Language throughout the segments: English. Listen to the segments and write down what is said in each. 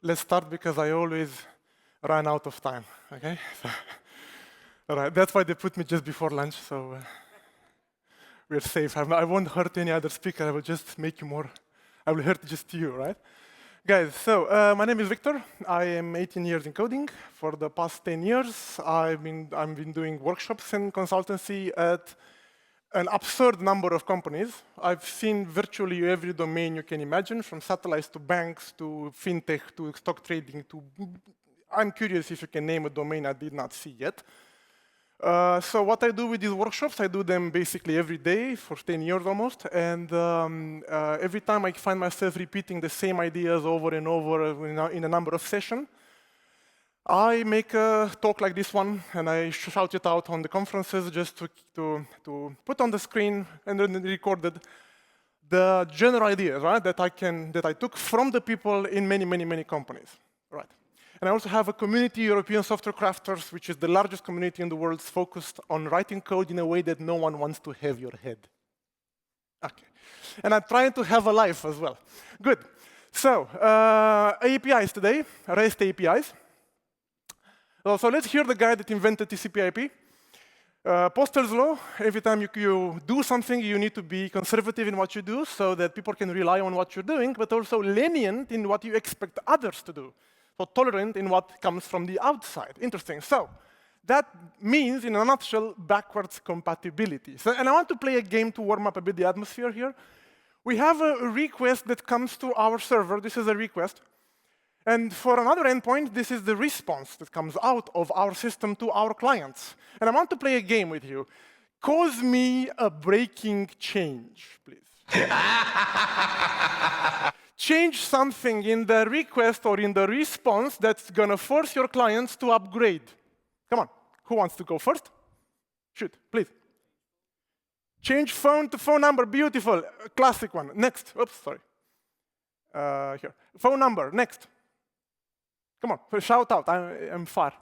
let's start because I always run out of time, okay? So, all right, that's why they put me just before lunch, so we're safe. I won't hurt any other speaker, I will just make you more, I will hurt just you, right? Guys, so my name is Victor. I am 18 years in coding. For the past 10 years, I've been doing workshops and consultancy at an absurd number of companies. I've seen virtually every domain you can imagine, from satellites to banks to fintech to stock trading to... I'm curious if you can name a domain I did not see yet. So what I do with these workshops, I do them basically every day for 10 years almost, and every time I find myself repeating the same ideas over and over in a number of sessions, I make a talk like this one, and I shout it out on the conferences just to put on the screen and then recorded the general ideas, right, that I took from the people in many companies, right. And I also have a community, European Software Crafters, which is the largest community in the world focused on writing code in a way that no one wants to have your head. Okay. And I'm trying to have a life as well. Good. So, APIs today, REST APIs. So let's hear the guy that invented TCP/IP. Postel's law, every time you do something, you need to be conservative in what you do so that people can rely on what you're doing, but also lenient in what you expect others to do. So tolerant in what comes from the outside. Interesting. So that means, in a nutshell, backwards compatibility. So, and I want to play a game to warm up a bit the atmosphere here. We have a request that comes to our server. This is a request. And for another endpoint, this is the response that comes out of our system to our clients. And I want to play a game with you. Cause me a breaking change, please. Change something in the request or in the response that's going to force your clients to upgrade. Come on, who wants to go first? Shoot, please. Change phone to phone number, beautiful, classic one. Next, oops, sorry. Here, phone number, next. Come on, shout out, I'm far.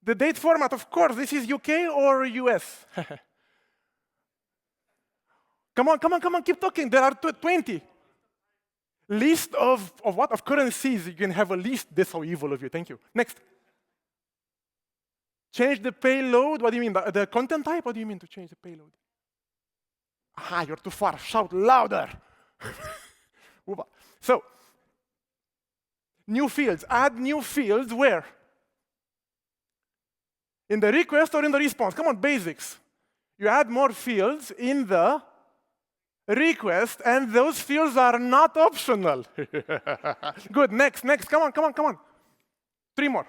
The date format, of course, this is UK or US? Come on, keep talking, there are 20. List of what? Of currencies, you can have a list. That's so evil of you, thank you. Next. Change the payload, what do you mean? The content type, what do you mean to change the payload? Aha, you're too far, shout louder. So, new fields, add new fields where? In the request or in the response? Come on, basics. You add more fields in the request, and those fields are not optional. Good, next, come on. 3 more.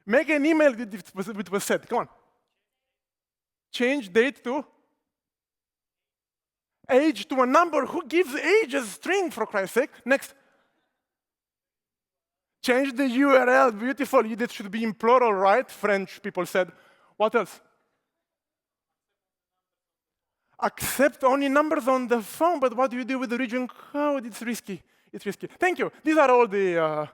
Make an email, it was said, come on. Change date to age to a number. Who gives age as a string, for Christ's sake? Next. Change the URL, beautiful. That should be in plural, right? French people said. What else? Accept only numbers on the phone, but what do you do with the region code? It's risky. Thank you. These are all the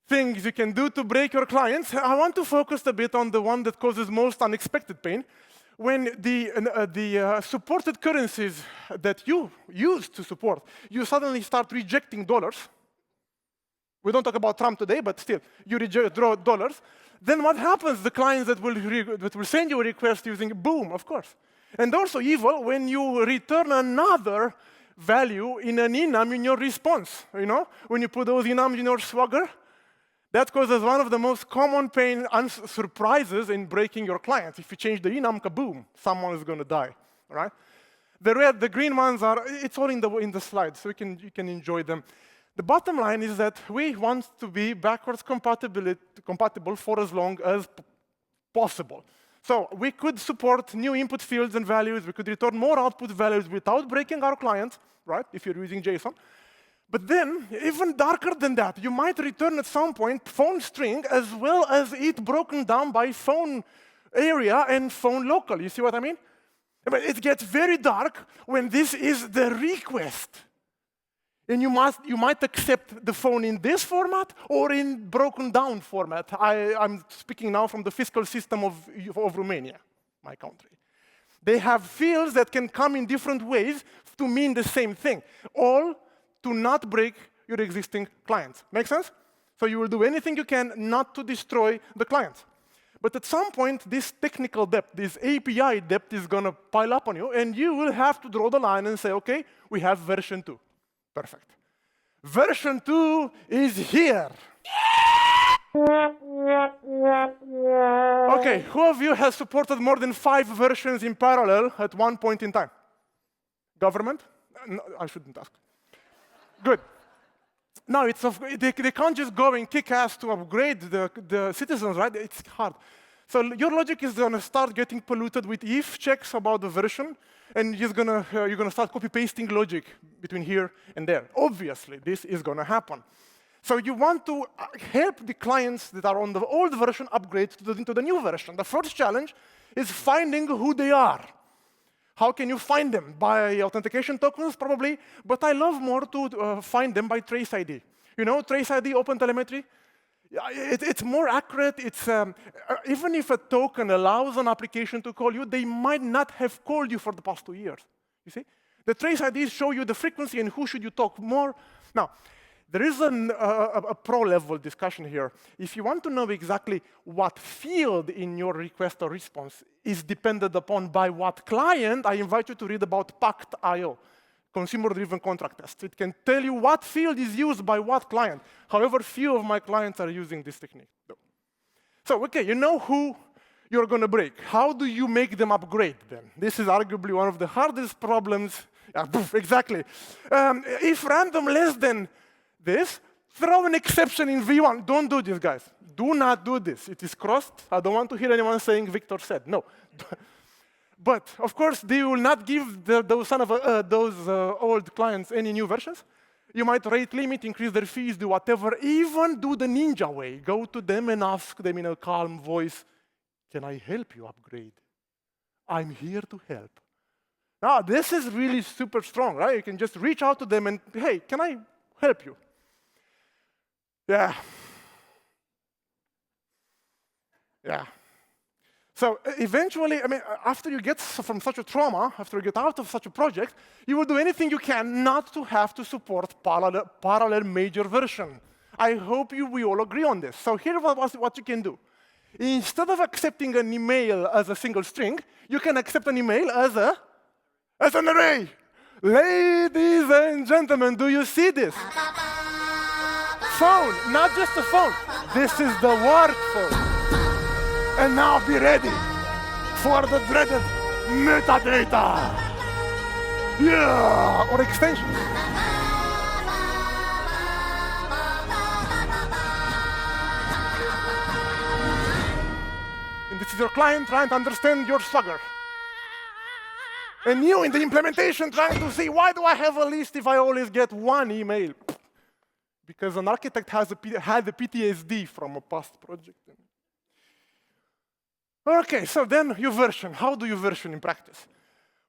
things you can do to break your clients. I want to focus a bit on the one that causes most unexpected pain. When the supported currencies that you used to support, you suddenly start rejecting dollars. We don't talk about Trump today, but still, you reject dollars. Then what happens? The clients that will send you a request using boom, of course. And also evil when you return another value in an enum in your response. You know, when you put those enums in your Swagger, that causes one of the most common pain and surprises in breaking your clients. If you change the enum, kaboom, someone is going to die. Right? The green ones are. It's all in the slides, so you can enjoy them. The bottom line is that we want to be backwards compatible for as long as possible. So we could support new input fields and values. We could return more output values without breaking our clients, right, if you're using JSON. But then, even darker than that, you might return at some point phone string as well as it broken down by phone area and phone local. You see what I mean? But it gets very dark when this is the request. And you might accept the phone in this format or in broken down format. I'm speaking now from the fiscal system of Romania, my country. They have fields that can come in different ways to mean the same thing, all to not break your existing clients. Make sense? So you will do anything you can not to destroy the clients. But at some point, this technical debt, this API debt is going to pile up on you, and you will have to draw the line and say, OK, we have version 2. Perfect. Version 2 is here. OK, who of you has supported more than 5 versions in parallel at one point in time? Government? No, I shouldn't ask. Good. No, they can't just go and kick ass to upgrade the citizens, right? It's hard. So your logic is going to start getting polluted with if checks about the version, and you're going to start copy-pasting logic between here and there. Obviously, this is going to happen. So you want to help the clients that are on the old version upgrade to the new version. The first challenge is finding who they are. How can you find them? By authentication tokens, probably. But I love more to find them by Trace ID. You know, Trace ID, OpenTelemetry? It's more accurate. Even if a token allows an application to call you, they might not have called you for the past 2 years. You see? The Trace IDs show you the frequency and who should you talk more. Now, there is a pro-level discussion here. If you want to know exactly what field in your request or response is dependent upon by what client, I invite you to read about Pact.io, consumer-driven contract test. It can tell you what field is used by what client. However, few of my clients are using this technique. So, OK, you know who you're going to break. How do you make them upgrade, then? This is arguably one of the hardest problems. Exactly. If random less than this, throw an exception in V1. Don't do this, guys. Do not do this. It is crossed. I don't want to hear anyone saying Victor said. No. But, of course, they will not give those old clients any new versions. You might rate limit, increase their fees, do whatever, even do the ninja way. Go to them and ask them in a calm voice, can I help you upgrade? I'm here to help. Now, this is really super strong, right? You can just reach out to them and, hey, can I help you? Yeah. Yeah. So eventually, I mean, after you get from such a trauma, after you get out of such a project, you will do anything you can not to have to support parallel major version. I hope we all agree on this. So here's what you can do. Instead of accepting an email as a single string, you can accept an email as an array. Ladies and gentlemen, do you see this? Phone, not just a phone. This is the work phone. And now be ready for the dreaded metadata. Yeah, or extensions. And this is your client trying to understand your Swagger. And you in the implementation trying to see, why do I have a list if I always get one email? Because an architect had a PTSD from a past project. OK, so then you version. How do you version in practice?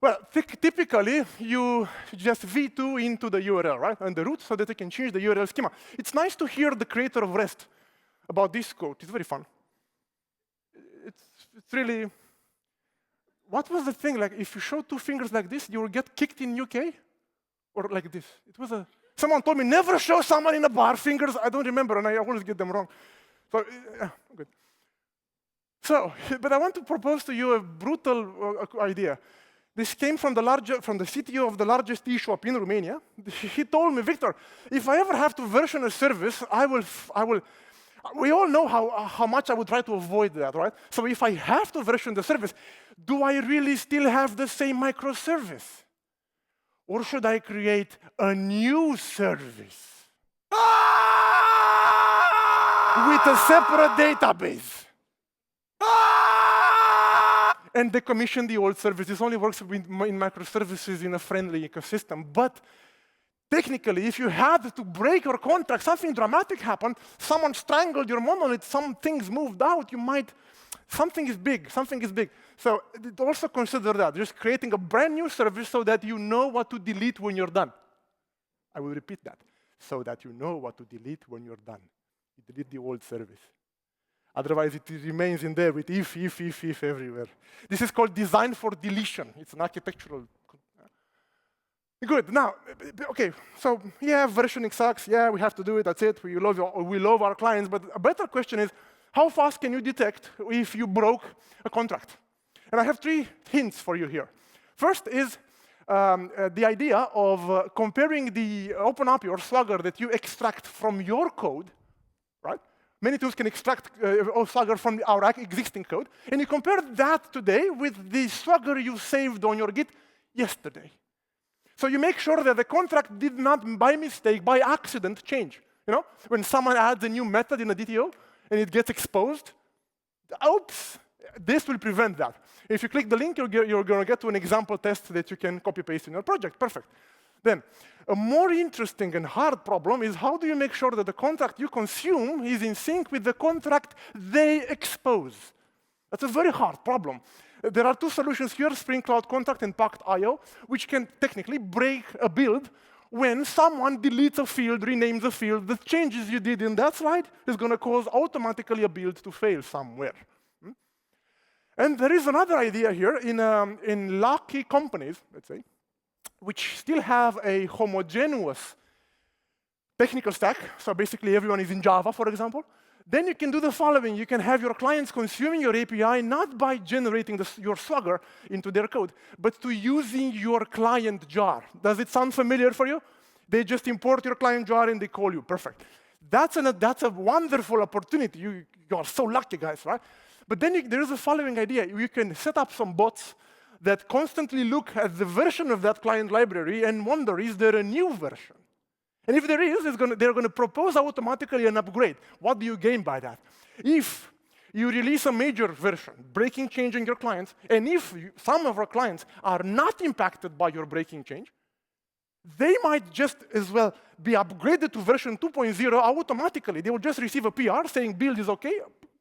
Well, typically, you just v2 into the URL, right, and the root so that you can change the URL schema. It's nice to hear the creator of REST about this code. It's very fun. It's really, what was the thing? Like, if you show 2 fingers like this, you will get kicked in UK? Or like this? It was someone told me, never show someone in a bar fingers. I don't remember, and I always get them wrong. So, good. So, but I want to propose to you a brutal idea. This came from the CTO of the largest e-shop in Romania. He told me, Victor, if I ever have to version a service, we all know how much I would try to avoid that, right? So if I have to version the service, do I really still have the same microservice? Or should I create a new service with a separate database? And decommission the old service. This only works in microservices in a friendly ecosystem. But technically, if you had to break your contract, something dramatic happened, someone strangled your monolith, some things moved out, something is big. So also consider that, just creating a brand new service so that you know what to delete when you're done. I will repeat that, so that you know what to delete when you're done. You delete the old service. Otherwise, it remains in there with if everywhere. This is called design for deletion. It's an architectural. Good. Now, okay, so yeah, versioning sucks. Yeah, we have to do it. That's it. We love our clients. But a better question is, how fast can you detect if you broke a contract? And I have 3 hints for you here. First is the idea of comparing open up your Swagger that you extract from your code, right? Many tools can extract Swagger from our existing code, and you compare that today with the Swagger you saved on your Git yesterday. So you make sure that the contract did not, by mistake, by accident, change. You know, when someone adds a new method in a DTO and it gets exposed, oops, this will prevent that. If you click the link, you're going to get to an example test that you can copy-paste in your project. Perfect. Then, a more interesting and hard problem is how do you make sure that the contract you consume is in sync with the contract they expose? That's a very hard problem. There are 2 solutions here, Spring Cloud Contract and Pact.io, which can technically break a build when someone deletes a field, renames a field. The changes you did in that slide is going to cause automatically a build to fail somewhere. And there is another idea here in lucky companies, let's say, which still have a homogeneous technical stack. So basically everyone is in Java, for example. Then you can do the following. You can have your clients consuming your API not by generating your Swagger into their code, but to using your client jar. Does it sound familiar for you? They just import your client jar and they call you. Perfect. That's a wonderful opportunity. You are so lucky, guys, right? But then there is a following idea. You can set up some bots that constantly look at the version of that client library and wonder, is there a new version? And if there is, they're going to propose automatically an upgrade. What do you gain by that? If you release a major version, breaking change in your clients, and if some of our clients are not impacted by your breaking change, they might just as well be upgraded to version 2.0 automatically. They will just receive a PR saying build is OK.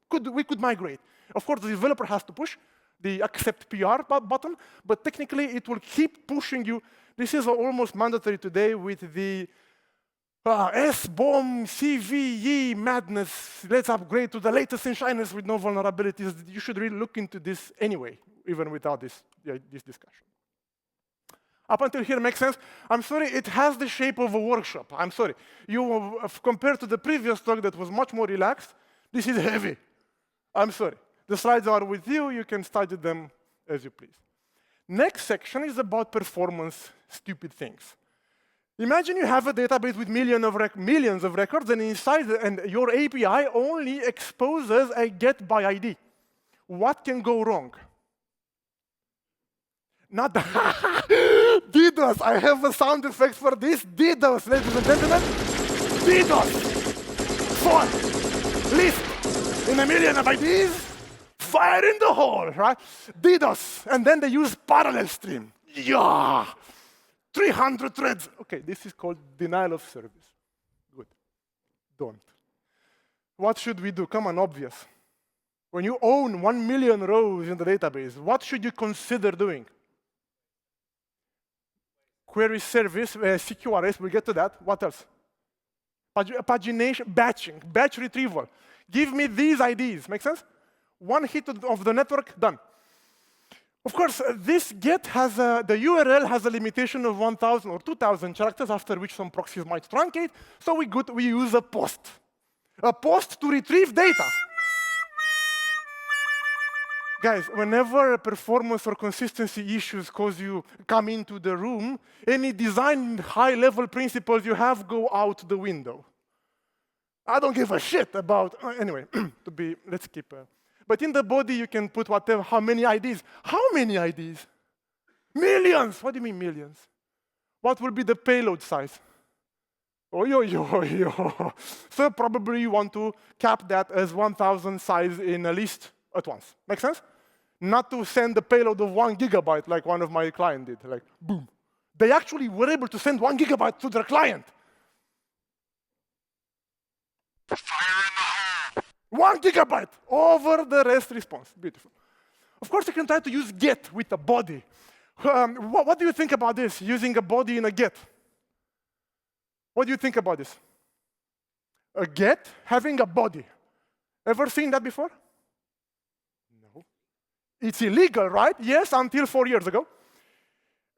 We could migrate. Of course, the developer has to push the accept PR button, but technically it will keep pushing you. This is almost mandatory today with the S-bomb, CVE madness. Let's upgrade to the latest in shyness with no vulnerabilities. You should really look into this anyway, even without this discussion. Up until here makes sense? I'm sorry, it has the shape of a workshop. I'm sorry. Compared to the previous talk that was much more relaxed, this is heavy. I'm sorry. The slides are with you. You can study them as you please. Next section is about performance stupid things. Imagine you have a database with millions of records, and inside your API only exposes a get by ID. What can go wrong? Not DDoS. I have a sound effect for this. DDoS, ladies and gentlemen. DDoS. 4. List in a million of IDs. Fire in the hole, right? DDoS. And then they use parallel stream. Yeah. 300 threads. OK, this is called denial of service. Good. Don't. What should we do? Come on, obvious. When you own 1 million rows in the database, what should you consider doing? Query service, CQRS, we'll get to that. What else? Pagination, batching, batch retrieval. Give me these IDs. Make sense? One hit of the network, done. Of course, this get has the URL has a limitation of 1,000 or 2,000 characters, after which some proxies might truncate. So we use a post to retrieve data. Guys, whenever performance or consistency issues come into the room, any design high-level principles you have go out the window. I don't give a shit about. Anyway, let's keep. But in the body, you can put whatever, how many IDs? How many IDs? Millions! What do you mean millions? What will be the payload size? Oh, yo. So probably you want to cap that as 1,000 size in a list at once. Make sense? Not to send the payload of 1 gigabyte like one of my clients did. Like, boom. They actually were able to send 1 gigabyte to their client. Fire in the hole. 1 gigabyte over the REST response. Beautiful. Of course, you can try to use get with a body. What do you think about this, using a body in a get? What do you think about this? A get having a body. Ever seen that before? No. It's illegal, right? Yes, until 4 years ago.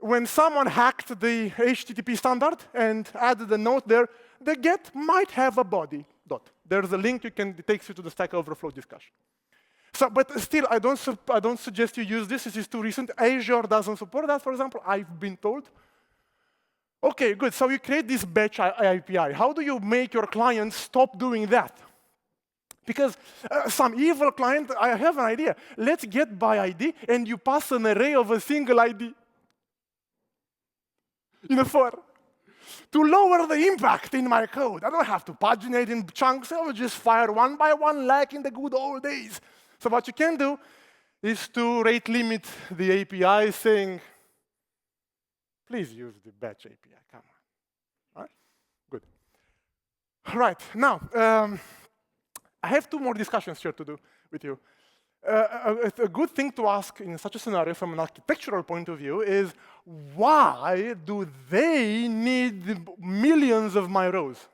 when someone hacked the HTTP standard and added a note there, the get might have a body dot. There's a link it takes you to the Stack Overflow discussion. So, but still, I don't suggest you use this. This is too recent. Azure doesn't support that, for example. I've been told. Okay, good. So you create this batch API. How do you make your client stop doing that? Because some evil client, I have an idea. Let's get by ID, and you pass an array of a single ID in a for. To lower the impact in my code. I don't have to paginate in chunks. I will just fire one by one like in the good old days. So what you can do is to rate limit the API saying, please use the batch API, come on. All right? Good. All right, now, I have two more discussions here to do with you. A good thing to ask in such a scenario from an architectural point of view is, why do they need millions of my rows?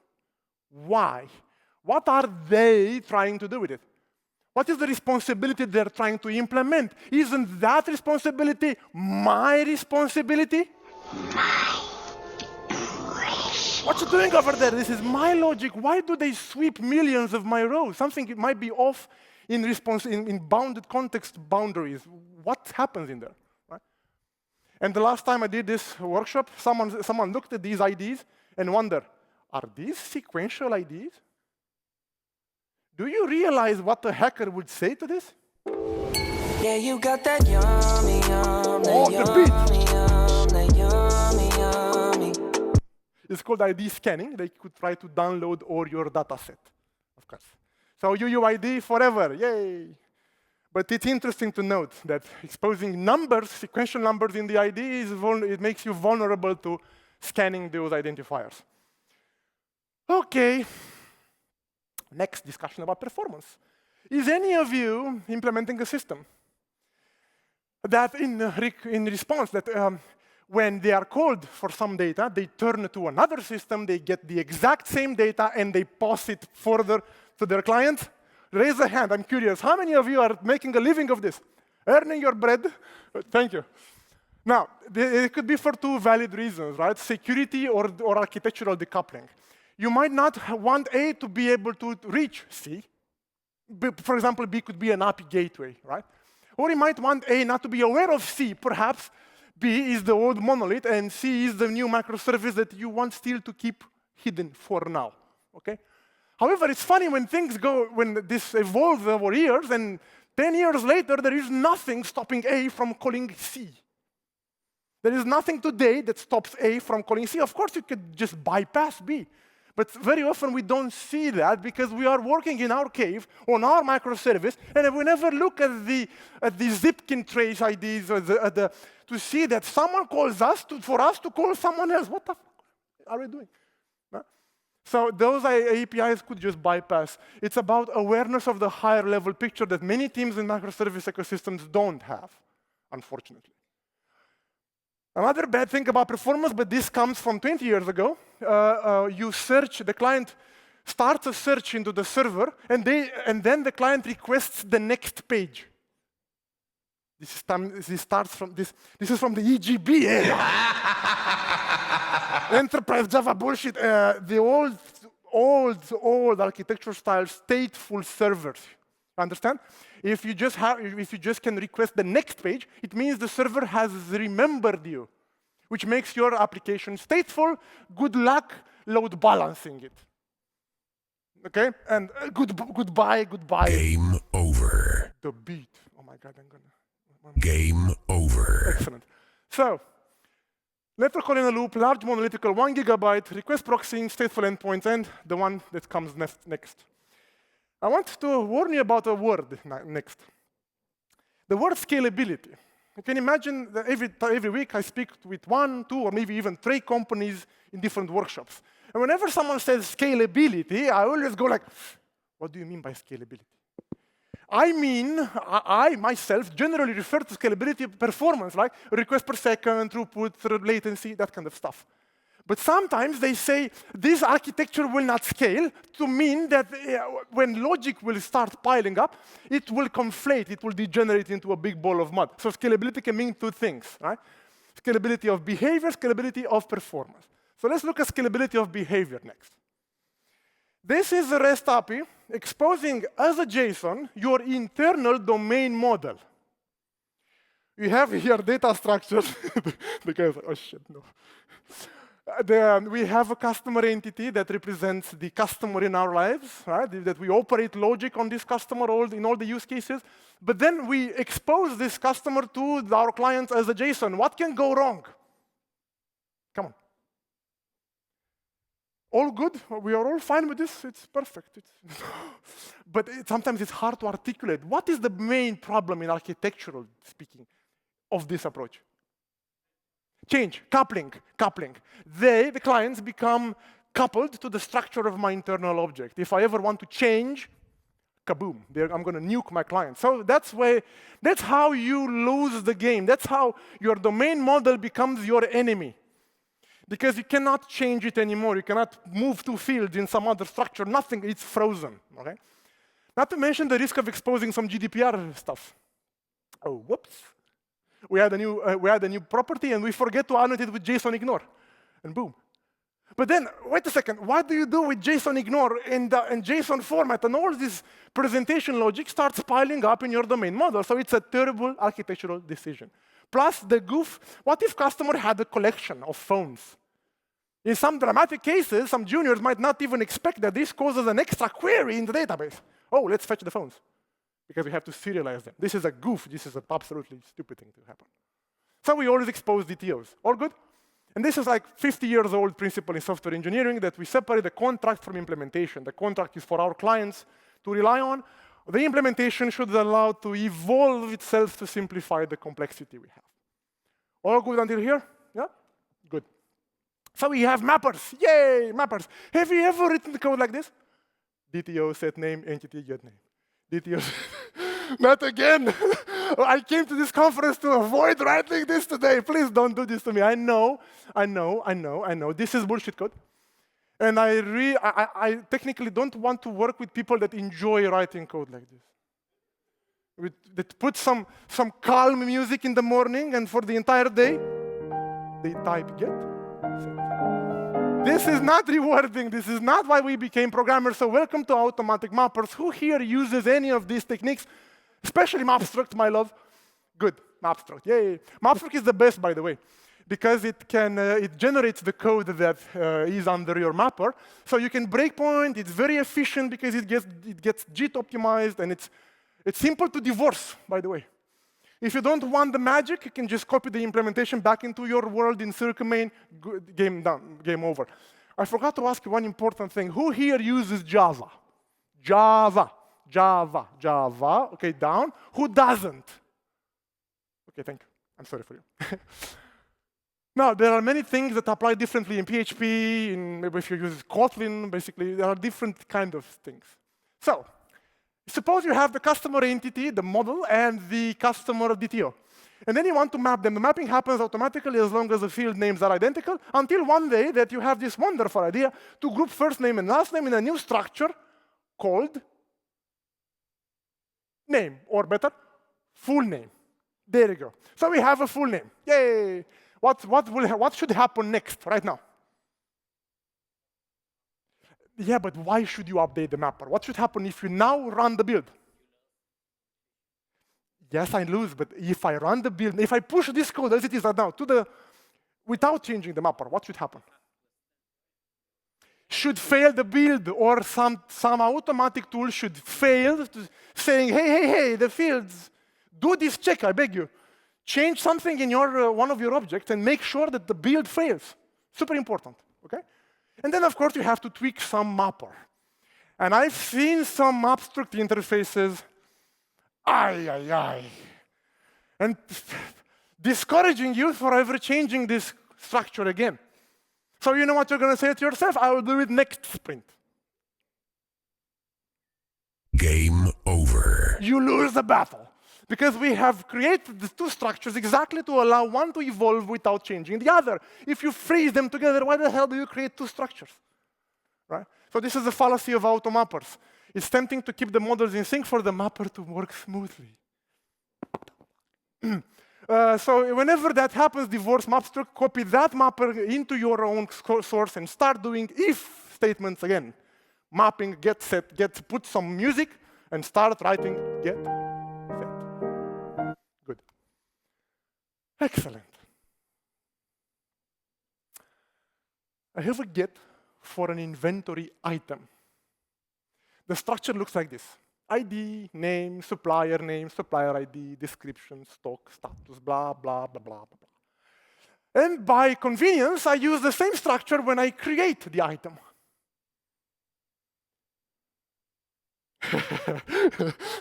Why? What are they trying to do with it? What is the responsibility they're trying to implement? Isn't that responsibility my responsibility? What you doing over there? This is my logic. Why do they sweep millions of my rows? Something might be off in bounded context boundaries. What happens in there? Right? And the last time I did this workshop, someone looked at these IDs and wondered, are these sequential IDs? Do you realize what the hacker would say to this? Yeah, you got that yummy, yum, oh, the beat. Yummy, yummy. It's called ID scanning. They could try to download all your data set, of course. So UUID forever, yay. But it's interesting to note that exposing numbers, sequential numbers in the ID, it makes you vulnerable to scanning those identifiers. Okay. Next discussion about performance. Is any of you implementing a system that in response that when they are called for some data, they turn to another system, they get the exact same data, and they pass it further to their client? Raise a hand, I'm curious. How many of you are making a living of this? Earning your bread? Thank you. Now, it could be for two valid reasons, right? Security or architectural decoupling. You might not want A to be able to reach C. For example, B could be an API gateway, right? Or you might want A not to be aware of C. Perhaps B is the old monolith and C is the new microservice that you want still to keep hidden for now, okay? However, it's funny when this evolves over years, and 10 years later, there is nothing stopping A from calling C. There is nothing today that stops A from calling C. Of course, you could just bypass B. But very often we don't see that because we are working in our cave on our microservice, and we never look at the Zipkin trace IDs to see that someone calls us for us to call someone else. What the fuck are we doing? No? So those APIs could just bypass. It's about awareness of the higher level picture that many teams in microservice ecosystems don't have, unfortunately. Another bad thing about performance, but this comes from 20 years ago, you search, the client starts a search into the server, and then the client requests the next page. This is from the EGB era. Enterprise Java bullshit. The old architecture style stateful servers. Understand? If you just can request the next page, it means the server has remembered you, which makes your application stateful. Good luck load balancing it. Okay? And goodbye. Game over. The beat. Oh my God, I'm gonna. Game over. Excellent. So, network call in a loop, large monolithical, 1 GB, request proxying, stateful endpoints, and the one that comes next. I want to warn you about a word next. The word scalability. You can imagine that every week I speak with 1, 2, or maybe even 3 companies in different workshops. And whenever someone says scalability, I always go like, what do you mean by scalability? I mean, I myself generally refer to scalability performance, like request per second, throughput, latency, that kind of stuff. But sometimes they say this architecture will not scale to mean that when logic will start piling up, it will conflate, it will degenerate into a big ball of mud. So scalability can mean 2 things, right? Scalability of behavior, scalability of performance. So let's look at scalability of behavior next. This is a REST API exposing as a JSON your internal domain model. You have here data structures. The guys are, oh shit, no. We have a customer entity that represents the customer in our lives, right? That we operate logic on this customer in all the use cases. But then we expose this customer to our clients as a JSON. What can go wrong? Come on. All good? We are all fine with this? It's perfect. But sometimes it's hard to articulate. What is the main problem in architectural speaking of this approach? Change, coupling. The clients become coupled to the structure of my internal object. If I ever want to change, kaboom, I'm going to nuke my client. So that's how you lose the game. That's how your domain model becomes your enemy. Because you cannot change it anymore. You cannot move two fields in some other structure. Nothing, it's frozen. Okay? Not to mention the risk of exposing some GDPR stuff. Oh, whoops. We had a new property, and we forget to annotate it with JSON ignore. And boom. But then, wait a second. What do you do with JSON ignore and JSON format? And all this presentation logic starts piling up in your domain model. So it's a terrible architectural decision. Plus the goof, what if customer had a collection of phones? In some dramatic cases, some juniors might not even expect that this causes an extra query in the database. Oh, let's fetch the phones, because we have to serialize them. This is a goof. This is an absolutely stupid thing to happen. So we always expose DTOs. All good? And this is like 50 years old principle in software engineering, that we separate the contract from implementation. The contract is for our clients to rely on. The implementation should allow to evolve itself to simplify the complexity we have. All good until here? Yeah? Good. So we have mappers. Yay, mappers. Have you ever written the code like this? DTO, set name, entity, get name. DTO, not again. I came to this conference to avoid writing this today. Please don't do this to me. I know. This is bullshit code. And I technically don't want to work with people that enjoy writing code like this. That put some calm music in the morning, and for the entire day, they type get. This is not rewarding. This is not why we became programmers. So welcome to automatic mappers. Who here uses any of these techniques? Especially Mapstruct, my love. Good, Mapstruct. Yay. Mapstruct is the best, by the way, because it generates the code that is under your mapper. So you can breakpoint. It's very efficient because it gets JIT optimized, and it's simple to divorce, by the way. If you don't want the magic, you can just copy the implementation back into your world in CircleMain. Game done, game over. I forgot to ask you one important thing. Who here uses Java? Java. Okay, down. Who doesn't? Okay, thank you. I'm sorry for you. Now, there are many things that apply differently in PHP, maybe if you use Kotlin, basically, there are different kind of things. So, suppose you have the customer entity, the model, and the customer DTO. And then you want to map them. The mapping happens automatically as long as the field names are identical, until one day that you have this wonderful idea to group first name and last name in a new structure called name, or better, full name. There you go. So we have a full name. Yay! What should happen next, right now? Yeah, but why should you update the mapper? What should happen if you now run the build? Yes, I lose, but if I run the build, if I push this code as it is right now without changing the mapper, what should happen? Should fail the build, or some automatic tool should fail, saying, hey, the fields, do this check, I beg you. Change something in one of your objects and make sure that the build fails. Super important, okay? And then, of course, you have to tweak some mapper. And I've seen some Mapstruct interfaces, and discouraging you for ever changing this structure again. So you know what you're going to say to yourself? I will do it next sprint. Game over. You lose the battle. Because we have created the two structures exactly to allow one to evolve without changing the other. If you freeze them together, why the hell do you create two structures? Right? So this is the fallacy of automappers. It's tempting to keep the models in sync for the mapper to work smoothly. So whenever that happens, divorce map struct, copy that mapper into your own source and start doing if statements again. Mapping, get set, put some music, and start writing get set. Good. Excellent. I have a get for an inventory item. The structure looks like this. ID, name, supplier ID, description, stock, status, blah, blah, blah, blah, blah. And by convenience, I use the same structure when I create the item.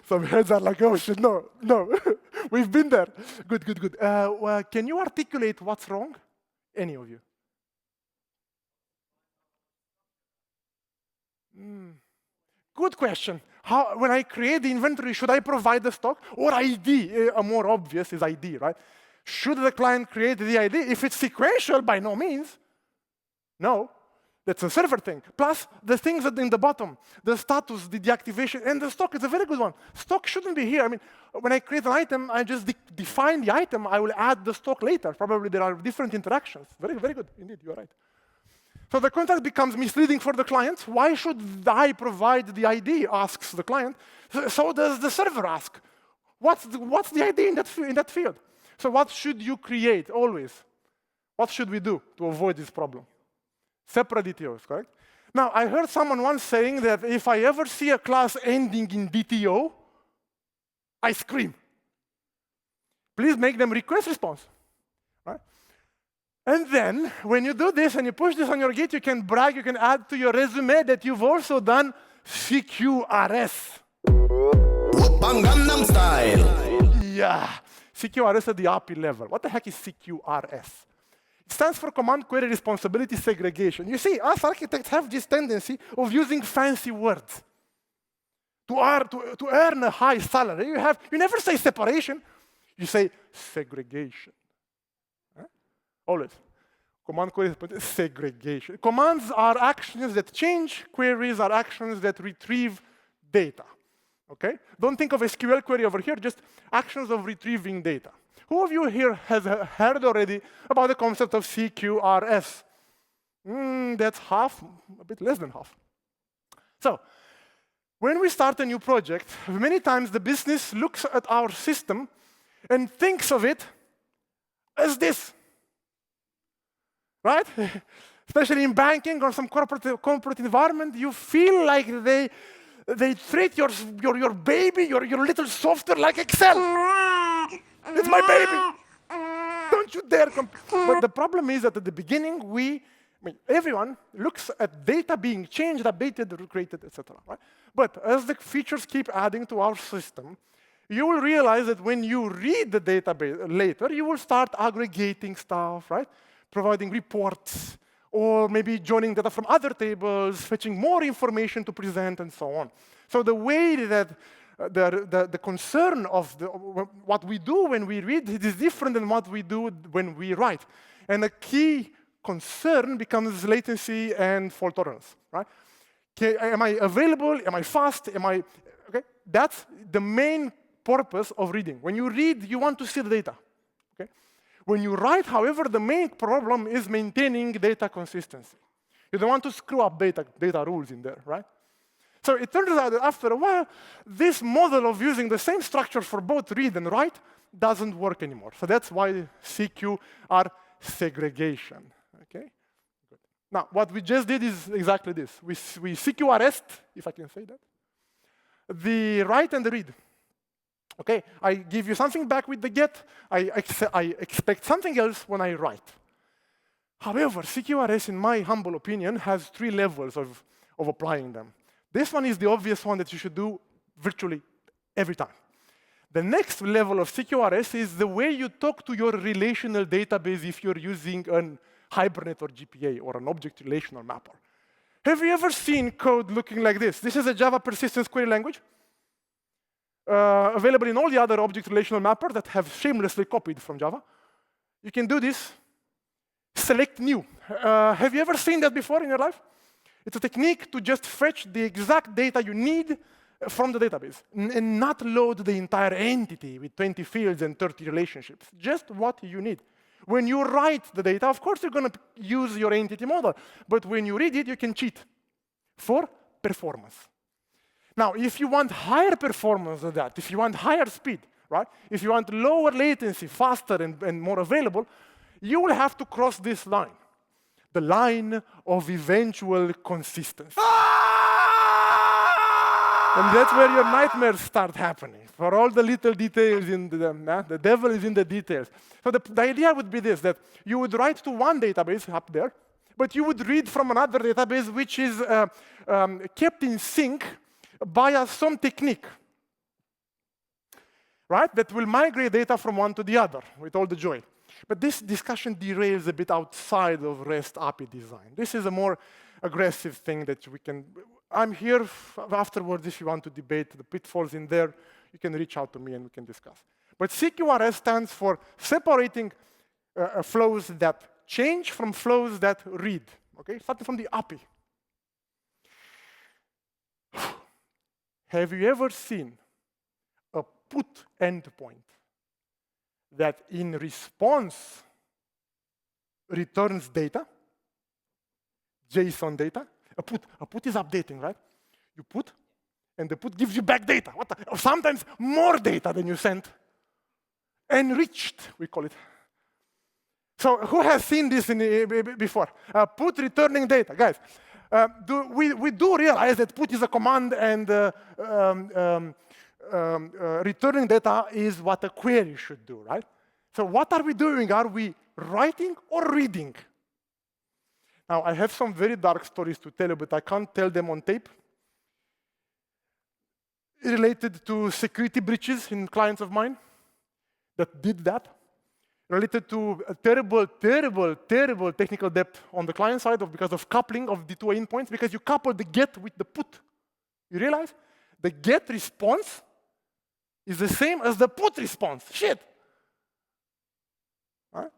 Some heads are like, oh shit, no. We've been there. Good. Well, can you articulate what's wrong? Any of you? Good question. When I create the inventory, should I provide the stock? Or ID? More obvious is ID, right? Should the client create the ID? If it's sequential, by no means. No. That's a server thing. Plus, the things that in the bottom, the status, the deactivation, and the stock is a very good one. Stock shouldn't be here. I mean, when I create an item, I just define the item. I will add the stock later. Probably there are different interactions. Very, very good. Indeed, you're right. So the contract becomes misleading for the client. Why should I provide the ID, asks the client. So does the server ask. What's the ID in that field? So what should you create always? What should we do to avoid this problem? Separate DTOs, correct? Now, I heard someone once saying that if I ever see a class ending in DTO, I scream. Please make them request response, right? And then, when you do this and you push this on your Git, you can brag, you can add to your resume that you've also done CQRS. Gangnam Style. Yeah, CQRS at the API level. What the heck is CQRS? It stands for Command Query Responsibility Segregation. You see, us architects have this tendency of using fancy words. To earn a high salary, you never say separation, you say segregation. Huh? Always. Command query segregation. Commands are actions that change, queries are actions that retrieve data. Okay? Don't think of SQL query over here, just actions of retrieving data. Who of you here has heard already about the concept of CQRS? That's half, a bit less than half. So, when we start a new project, many times the business looks at our system and thinks of it as this, right? Especially in banking or some corporate environment, you feel like they treat your baby, your little software like Excel. It's my baby. Don't you dare come. But the problem is that at the beginning, everyone looks at data being changed, updated, created, etc. Right? But as the features keep adding to our system, you will realize that when you read the database later, you will start aggregating stuff, right? Providing reports, or maybe joining data from other tables, fetching more information to present, and so on. So the way that the concern of what we do when we read it is different than what we do when we write. And a key concern becomes latency and fault tolerance, right? Am I available? Am I fast? Okay? That's the main purpose of reading. When you read, you want to see the data. Okay? When you write, however, the main problem is maintaining data consistency. You don't want to screw up data rules in there, right? So it turns out that after a while, this model of using the same structure for both read and write doesn't work anymore. So that's why CQ are segregation. Okay? Good. Now, what we just did is exactly this. We CQRS'd, if I can say that, the write and the read. Okay, I give you something back with the get. I expect something else when I write. However, CQRS, in my humble opinion, has 3 levels of applying them. This one is the obvious one that you should do virtually every time. The next level of CQRS is the way you talk to your relational database if you're using an Hibernate or GPA or an object relational mapper. Have you ever seen code looking like this? This is a Java persistence query language. Available in all the other object relational mappers that have shamelessly copied from Java. You can do this. Select new. Have you ever seen that before in your life? It's a technique to just fetch the exact data you need from the database, and not load the entire entity with 20 fields and 30 relationships, just what you need. When you write the data, of course you're going to use your entity model, but when you read it, you can cheat for performance. Now, if you want higher performance than that, if you want higher speed, right? If you want lower latency, faster and more available, you will have to cross this line, the line of eventual consistency. And that's where your nightmares start happening, for all the little details in the devil is in the details. So the idea would be this, that you would write to one database up there, but you would read from another database which is kept in sync by some technique, right? That will migrate data from one to the other with all the joy. But this discussion derails a bit outside of REST API design. This is a more aggressive thing that we can... I'm here afterwards if you want to debate the pitfalls in there. You can reach out to me and we can discuss. But CQRS stands for separating flows that change from flows that read, okay? Starting from the API. Have you ever seen a put endpoint that in response returns data, JSON data? A put is updating, right? You put, and the put gives you back data. Or sometimes more data than you sent. Enriched, we call it. So who has seen this before? Put returning data. Guys, we do realize that put is a command and returning data is what a query should do, right? So what are we doing? Are we writing or reading? Now, I have some very dark stories to tell you, but I can't tell them on tape. Related to security breaches in clients of mine that did that. Related to a terrible, terrible, terrible technical debt on the client side because of coupling of the two endpoints, because you couple the get with the put. You realize? The get response is the same as the put response. Shit! Right?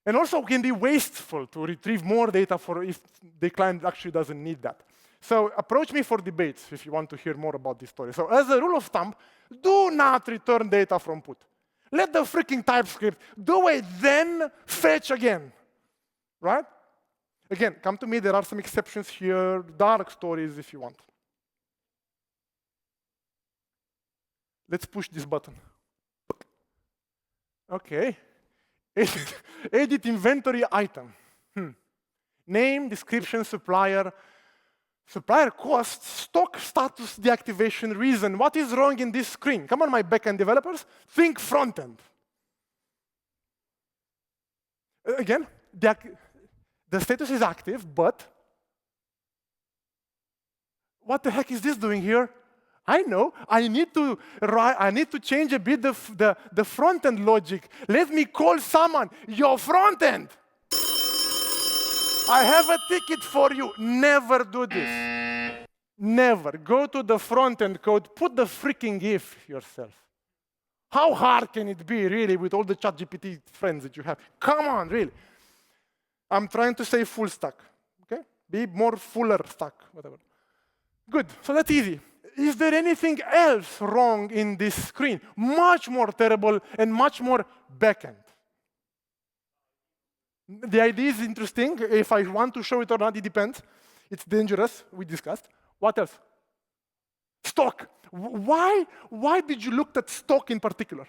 And also can be wasteful to retrieve more data for if the client actually doesn't need that. So approach me for debates if you want to hear more about this story. So as a rule of thumb, do not return data from put. Let the freaking TypeScript do it, then fetch again. Right? Again, come to me. There are some exceptions here, dark stories if you want. Let's push this button. Okay. Edit inventory item. Name, description, supplier, supplier cost, stock status deactivation reason. What is wrong in this screen? Come on, my backend developers. Think frontend. Again, the status is active, but what the heck is this doing here? I know, I need to change a bit the front-end logic. Let me call someone, your front-end. I have a ticket for you. Never do this. Never. Go to the front-end code, put the freaking if yourself. How hard can it be, really, with all the ChatGPT friends that you have? Come on, really. I'm trying to say full stack, okay? Be more fuller stack, whatever. Good, so that's easy. Is there anything else wrong in this screen? Much more terrible and much more backend. The idea is interesting. If I want to show it or not, it depends. It's dangerous, we discussed. What else? Stock. Why did you look at stock in particular?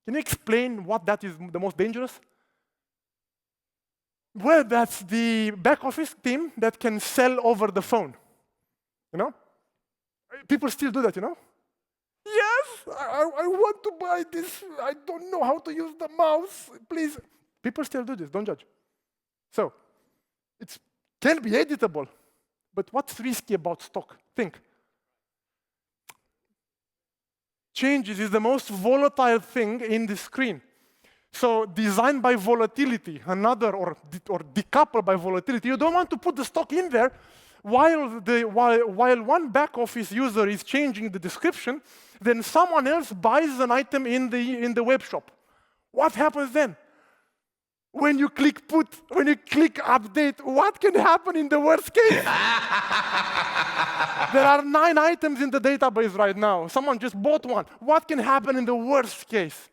Can you explain what that is the most dangerous? Well, that's the back office team that can sell over the phone. You know? People still do that, you know? Yes, I want to buy this. I don't know how to use the mouse. Please. People still do this. Don't judge. So, it can be editable. But what's risky about stock? Think. Changes is the most volatile thing in the screen. So, designed by volatility, or decoupled by volatility. You don't want to put the stock in there while one back office user is changing the description, then someone else buys an item in the web shop. What happens then? When you click put, when you click update, what can happen in the worst case? There are 9 items in the database right now. Someone just bought one. What can happen in the worst case?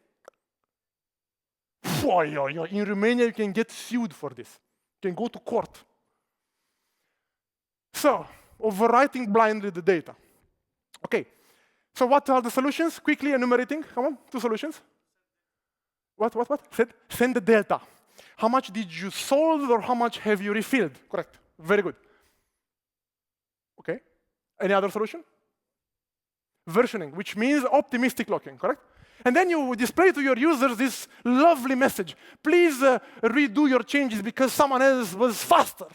In Romania, you can get sued for this. You can go to court. So, overwriting blindly the data. Okay, so what are the solutions? Quickly enumerating, come on, 2 solutions. What? Send the delta. How much did you solve or how much have you refilled? Correct, very good. Okay, any other solution? Versioning, which means optimistic locking, correct? And then you display to your users this lovely message. Please redo your changes because someone else was faster.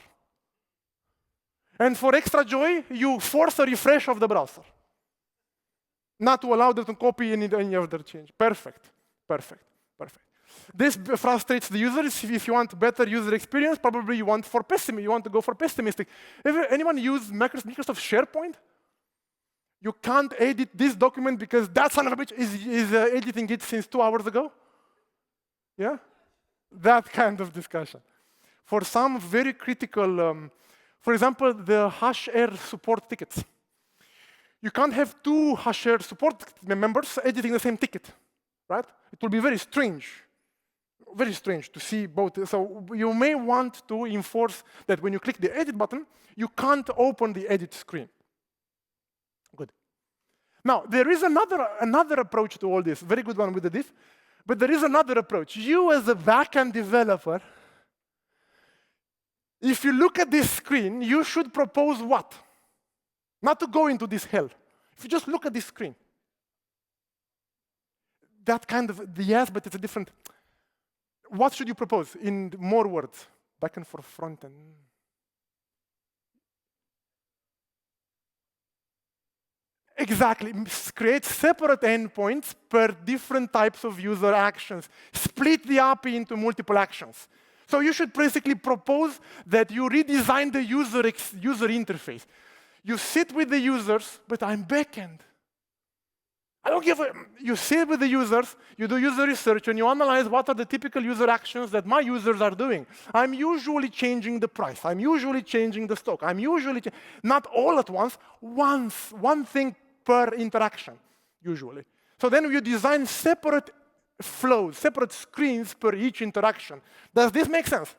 And for extra joy, you force a refresh of the browser. Not to allow them to copy any of their change. Perfect. This frustrates the users. If you want better user experience, probably you want to go for pessimistic. Anyone use Microsoft SharePoint? You can't edit this document because that son of a bitch is editing it since 2 hours ago? Yeah? That kind of discussion. For some very critical, for example, the HR support tickets. You can't have 2 HR support members editing the same ticket, right? It will be very strange to see both. So you may want to enforce that when you click the edit button, you can't open the edit screen. Good. Now, there is another approach to all this, very good one with the diff, but there is another approach. You as a backend developer, if you look at this screen, you should propose what? Not to go into this hell. If you just look at this screen. That kind of, yes, but it's a different. What should you propose in more words? Back and forth, front end. Exactly. Create separate endpoints per different types of user actions. Split the API into multiple actions. So you should basically propose that you redesign the user interface. You sit with the users, but I'm backend. I don't give a... You sit with the users, you do user research, and you analyze what are the typical user actions that my users are doing. I'm usually changing the price. I'm usually changing the stock. I'm usually... Not all at once, one thing per interaction, usually. So then you design separate flows, separate screens per each interaction. Does this make sense?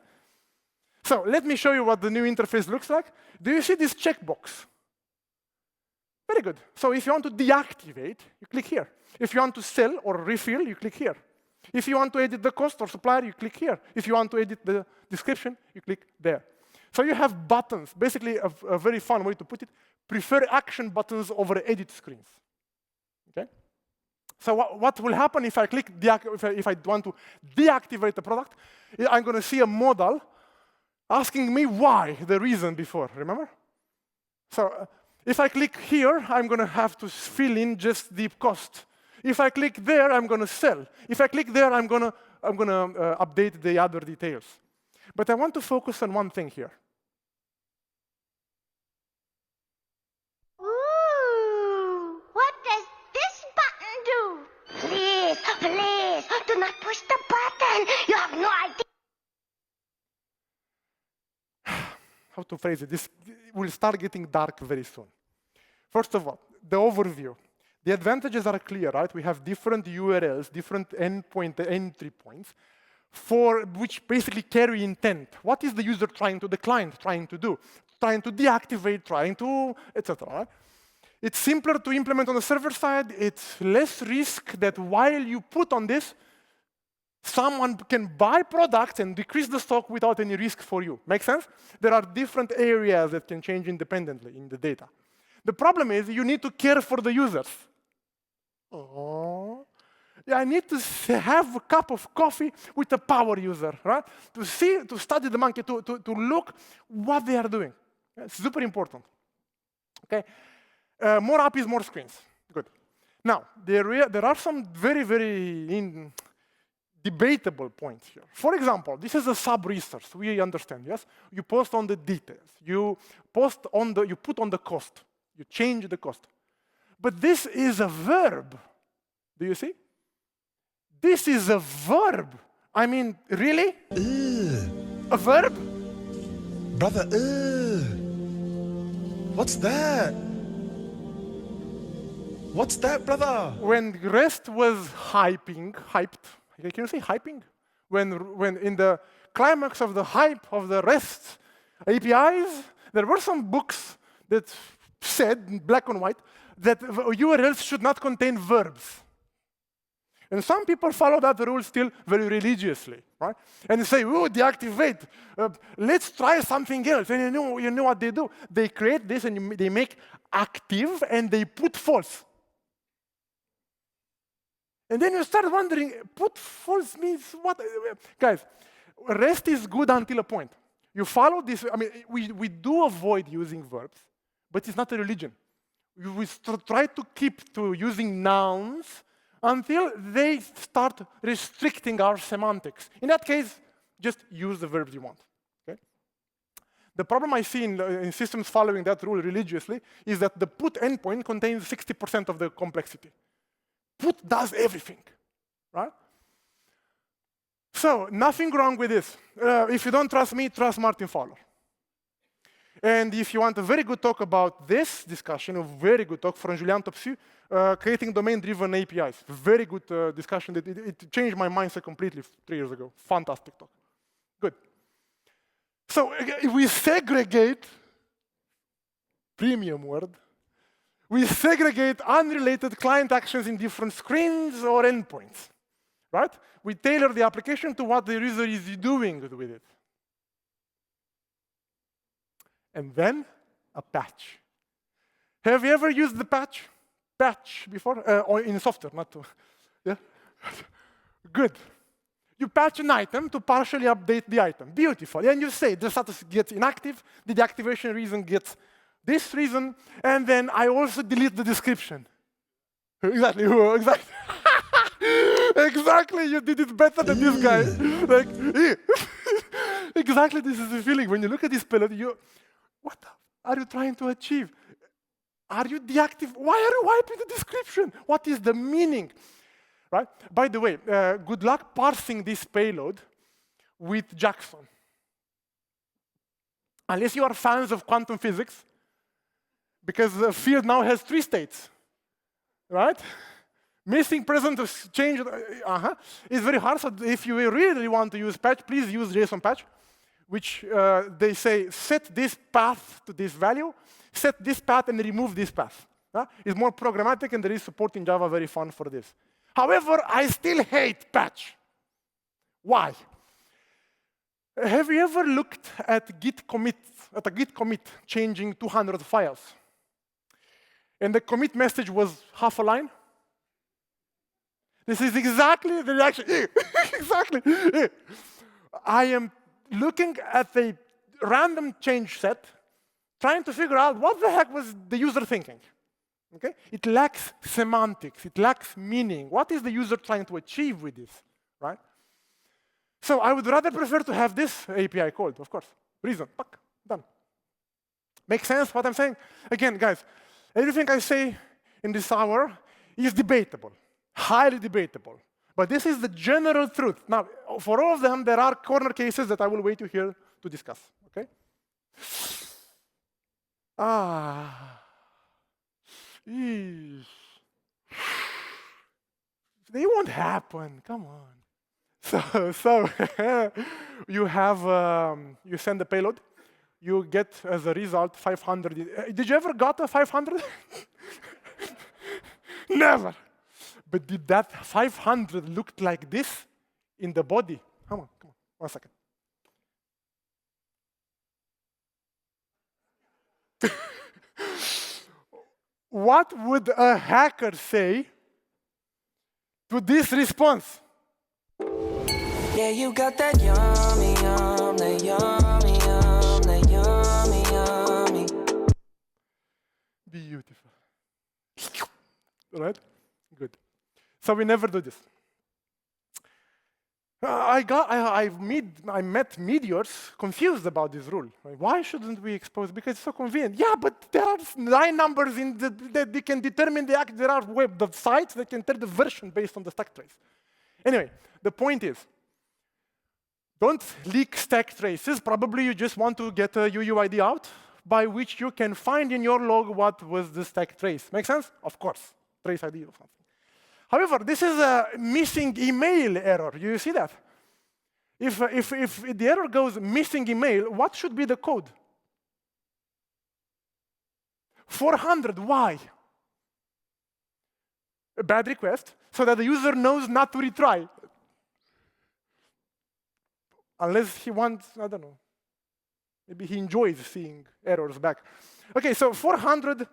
So let me show you what the new interface looks like. Do you see this checkbox? Very good. So if you want to deactivate, you click here. If you want to sell or refill, you click here. If you want to edit the cost or supplier, you click here. If you want to edit the description, you click there. So you have buttons. Basically, a very fun way to put it, prefer action buttons over edit screens. Okay? So what will happen if I click, if I want to deactivate the product, I'm going to see a modal asking me why, the reason before, remember? So if I click here, I'm going to have to fill in just the cost. If I click there, I'm going to sell. If I click there, I'm going to update the other details. But I want to focus on one thing here. Ooh, what does this button do? Please, do not push the button. You have no idea. How to phrase it? This will start getting dark very soon. First of all, the overview. The advantages are clear, right? We have different URLs, different endpoint entry points, for which basically carry intent. What is the user trying to, the client trying to do? Trying to deactivate, trying to, etc. Right? It's simpler to implement on the server side. It's less risk that while you put on this, someone can buy products and decrease the stock without any risk for you. Make sense? There are different areas that can change independently in the data. The problem is you need to care for the users. Oh. Yeah, I need to have a cup of coffee with a power user, right? To study the monkey, to look what they are doing. It's super important. Okay? More APIs, more screens. Good. Now, there are some very, very debatable points here. For example, this is a sub-resource. We understand, yes? You post on the details. You put on the cost. You change the cost. But this is a verb. Do you see? This is a verb. I mean, really? A verb? Brother, what's that? What's that, brother? When REST was hyped, can you say hyping? When in the climax of the hype of the REST APIs, there were some books that said, in black and white, that URLs should not contain verbs. And some people follow that rule still very religiously, right? And they say, oh, deactivate, let's try something else. And you know what they do? They create this and they make active and they put false. And then you start wondering, put false means what? Guys, REST is good until a point. You follow this, I mean, we do avoid using verbs, but it's not a religion. We try to keep to using nouns until they start restricting our semantics. In that case, just use the verbs you want. Okay? The problem I see in systems following that rule religiously is that the put endpoint contains 60% of the complexity. Put does everything, right? So, nothing wrong with this. If you don't trust me, trust Martin Fowler. And if you want a very good talk about this discussion, a very good talk from Julien Topsu, creating domain-driven APIs. Very good discussion. It changed my mindset completely 3 years ago. Fantastic talk. Good. So we segregate, premium word, we segregate unrelated client actions in different screens or endpoints, right? We tailor the application to what the user is doing with it. And then a patch. Have you ever used the patch before? Or in software, not to, yeah? Good. You patch an item to partially update the item. Beautiful. And you say the status gets inactive, the deactivation reason gets this reason, and then I also delete the description. Exactly. Exactly. Exactly. You did it better than this guy. Like, exactly. This is the feeling when you look at this pellet. What are you trying to achieve? Are you deactive? Why are you wiping the description? What is the meaning? Right? By the way, good luck parsing this payload with Jackson. Unless you are fans of quantum physics, because the field now has 3 states, right? Missing, present, change, It's very hard. So if you really want to use patch, please use JSON patch, which they say, set this path to this value, set this path and remove this path. It's more programmatic and there is support in Java, very fun for this. However, I still hate patch. Why? Have you ever looked at a git commit changing 200 files? And the commit message was half a line? This is exactly the reaction. Exactly. I am looking at a random change set, trying to figure out what the heck was the user thinking. Okay? It lacks semantics. It lacks meaning. What is the user trying to achieve with this, right? So I would rather prefer to have this API called, of course. Reason, done. Makes sense what I'm saying? Again, guys, everything I say in this hour is debatable, highly debatable. But this is the general truth. Now, for all of them, there are corner cases that I will wait to hear to discuss, okay? They won't happen, come on. So you send the payload, you get as a result 500. Did you ever got a 500? Never. But did that 500 look like this in the body? Come on, 1 second. What would a hacker say to this response? Yeah, you got that yummy, yum, that yummy, yum, that yummy, yummy. Beautiful. Right? Good. So we never do this. I met meteors confused about this rule. Like, why shouldn't we expose? Because it's so convenient. Yeah, but there are 9 numbers that they can determine the act. There are web sites that can tell the version based on the stack trace. Anyway, the point is, Don't leak stack traces. Probably you just want to get a UUID out by which you can find in your log what was the stack trace. Make sense? Of course, trace ID or something. However, this is a missing email error. You see that? If the error goes missing email, what should be the code? 400. Why? A bad request, so that the user knows not to retry. Unless he wants, I don't know. Maybe he enjoys seeing errors back. Okay, so 400,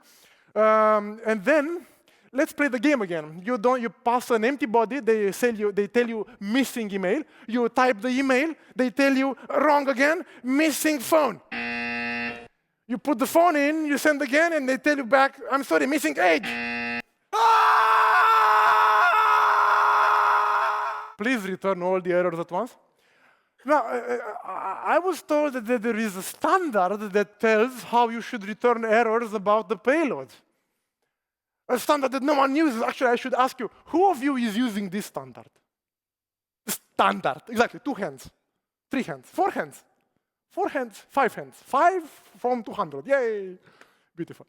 and then let's play the game again. You pass an empty body. They tell you missing email. You type the email. They tell you wrong again, missing phone. You put the phone in. You send again, and they tell you back, I'm sorry, missing age. Please return all the errors at once. Now, I was told that there is a standard that tells how you should return errors about the payload. A standard that no one uses. Actually, I should ask you, who of you is using this standard? Standard, exactly, 2 hands, 3 hands, 4 hands, 4 hands, 5 hands, 5 from 200, yay, beautiful.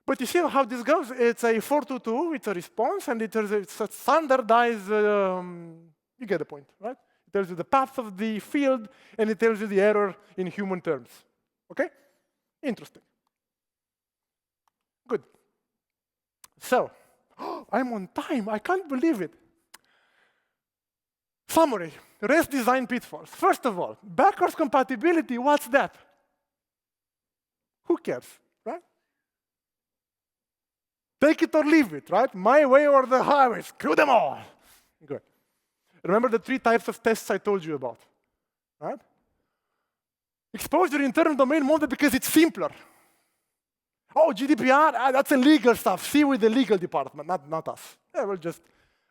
But you see how this goes? It's a 422, it's a response, and it's a standardized, you get the point, right? It tells you the path of the field, and it tells you the error in human terms. Okay? Interesting. Good. So, I'm on time. I can't believe it. Summary. REST design pitfalls. First of all, backwards compatibility, what's that? Who cares, right? Take it or leave it, right? My way or the highway. Screw them all. Good. Remember the 3 types of tests I told you about, right? Expose your internal domain model because it's simpler. Oh, GDPR, that's a legal stuff. See with the legal department, not us. Yeah, we'll just,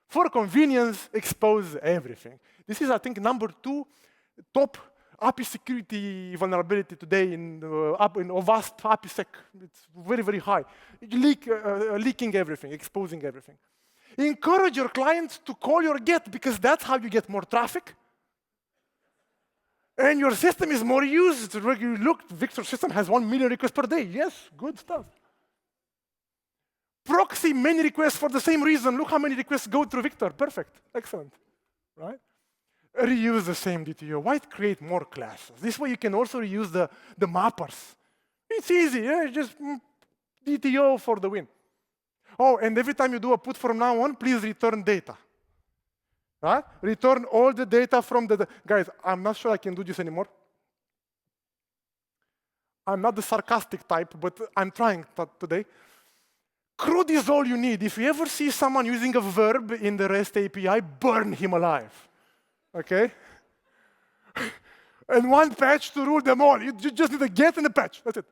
for convenience, expose everything. This is, I think, number 2 top API security vulnerability today in vast API-sec. It's very, very high. Leaking everything, exposing everything. Encourage your clients to call your GET because that's how you get more traffic. And your system is more used. Look, Victor's system has 1 million requests per day. Yes, good stuff. Proxy many requests for the same reason. Look how many requests go through Victor. Perfect, excellent, right? Reuse the same DTO. Why create more classes? This way you can also reuse the mappers. It's easy, yeah? Just DTO for the win. Oh, and every time you do a put from now on, please return data. Right? Return all the data from the... Guys, I'm not sure I can do this anymore. I'm not the sarcastic type, but I'm trying today. CRUD is all you need. If you ever see someone using a verb in the REST API, burn him alive. Okay? And 1 patch to rule them all. You just need a get and a patch. That's it.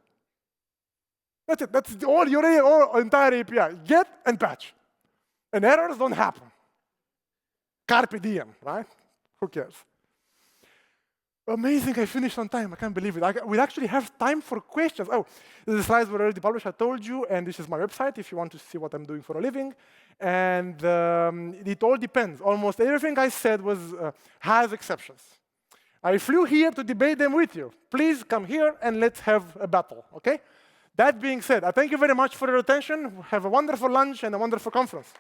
That's it. That's all your entire API. Get and patch. And errors don't happen. Carpe diem, right? Who cares? Amazing, I finished on time. I can't believe it. We actually have time for questions. Oh, the slides were already published, I told you, and this is my website if you want to see what I'm doing for a living. And it all depends. Almost everything I said has exceptions. I flew here to debate them with you. Please come here and let's have a battle, okay? That being said, I thank you very much for your attention. Have a wonderful lunch and a wonderful conference.